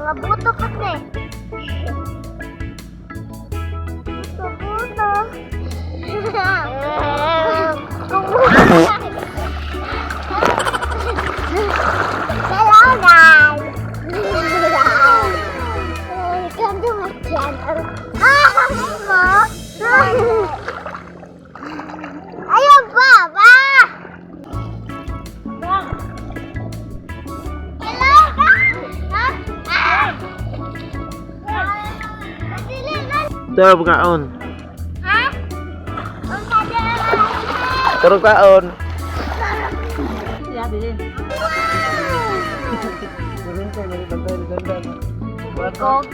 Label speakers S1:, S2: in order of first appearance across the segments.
S1: Mga buto pati. Buto-buto. Hello guys. Welcome to my channel. Ayun pa, ba? Hello guys.
S2: Turog kaon.
S1: Ha? Ang sabi na
S2: Turog kaon.
S1: Kog.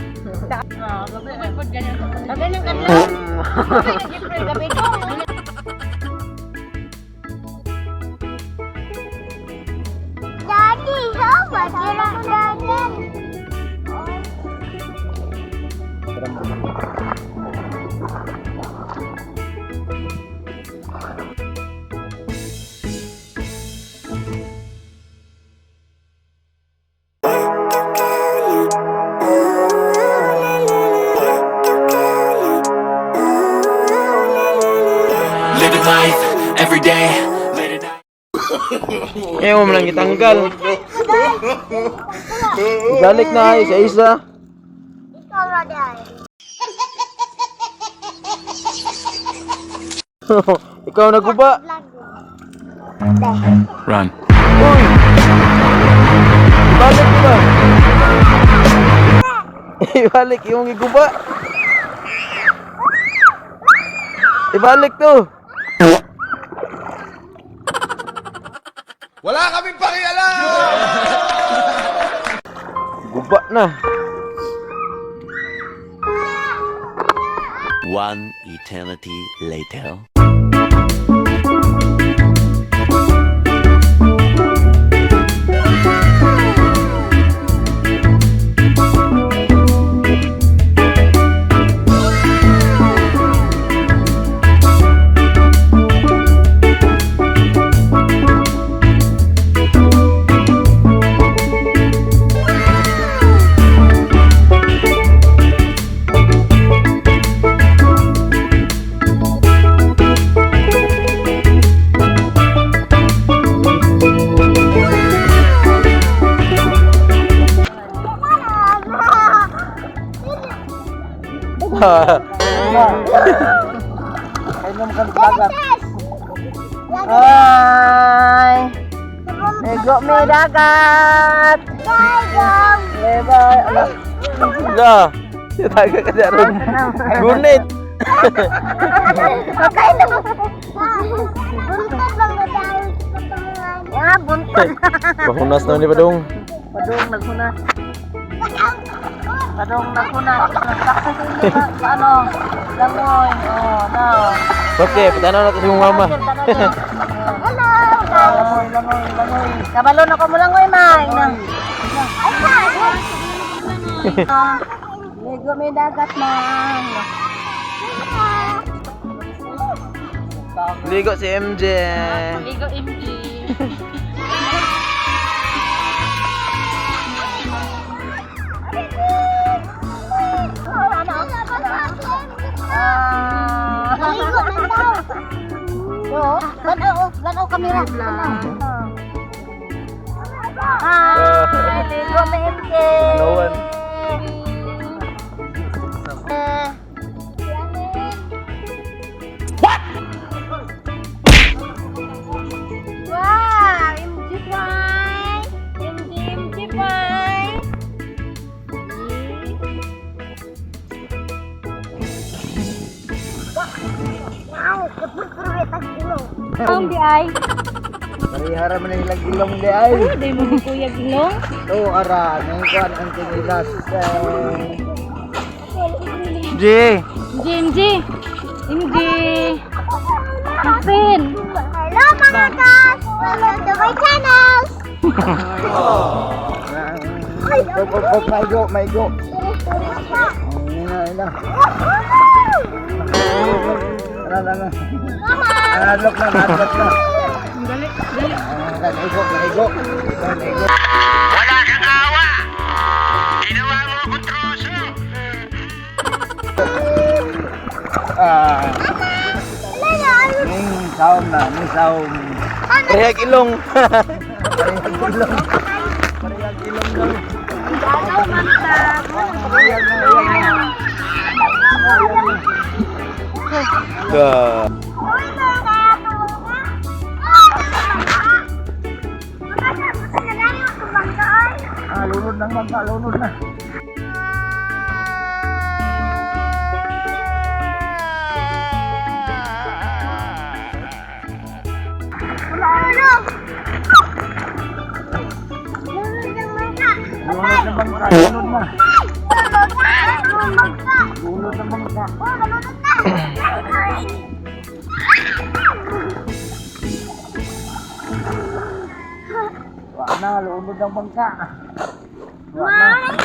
S1: Gabi ng kadlaw. Gabi ko. Daddy, how much did I get?
S3: Living life every day, late at night.
S2: Ayaw mo lang itanggal. Balik na ay sa isa.
S1: Ikaw na dahil.
S2: Ikaw naguba.
S3: Run.
S2: Uy! Ibalik ko ba? Ibalik yung iguba. Ibalik to.
S4: Wala kaming pakialam!
S2: Guba na.
S5: One eternity later.
S6: Ay, nego may dagat.
S1: Bye,
S6: Bye. Ala.
S2: Lah, taga ka daron. Gunit.
S1: Okay na. Buntot lang na dahil sa pangalan.
S6: Ya, buntot.
S2: Bahunas na ni Badong.
S6: Padung naghunas. Padung naghunas. Sakto din ba ano? Langoy. Oh, now.
S2: Okay, patanaw natin si mong mama.
S1: Hello, guys.
S6: Langoy. Kabalon ako mo langoy, May. Nego may dagat, May.
S2: Ligo si MJ.
S6: Ligo MG.
S1: Maligo na daw. Lanaw kamera.
S6: Hi, ligo na MG.
S2: No one.
S1: Wow, MG fry. MG fry. Wow, kapag-purwet ang ilong.
S6: Ang di ay.
S4: Parihara man nilang ilong di ay.
S6: Di mo ni Kuya Gilong.
S4: Oo, ara. Ngayon ko ang tinilas.
S2: J.
S6: MG. MG. Muffin.
S1: Hello mga guys! Welcome to my channel!
S4: Maigo. Ina. Ano. Adlock na.
S6: Dali.
S4: Naigo.
S5: Wala kang awa! Ginawa mo
S4: Ning saom na, ning saom.
S2: Parehag ilong.
S4: Parehag ilong. Parehag ilong daw.
S6: Dalaw man ka.
S4: Parehag na, parehag na.
S2: Ka.
S4: Lunod ng bangka, lunod na. Lunod ng bangka, lunod na. Lunod ng bangka. Wala na, lunod ng bangka. Wala na.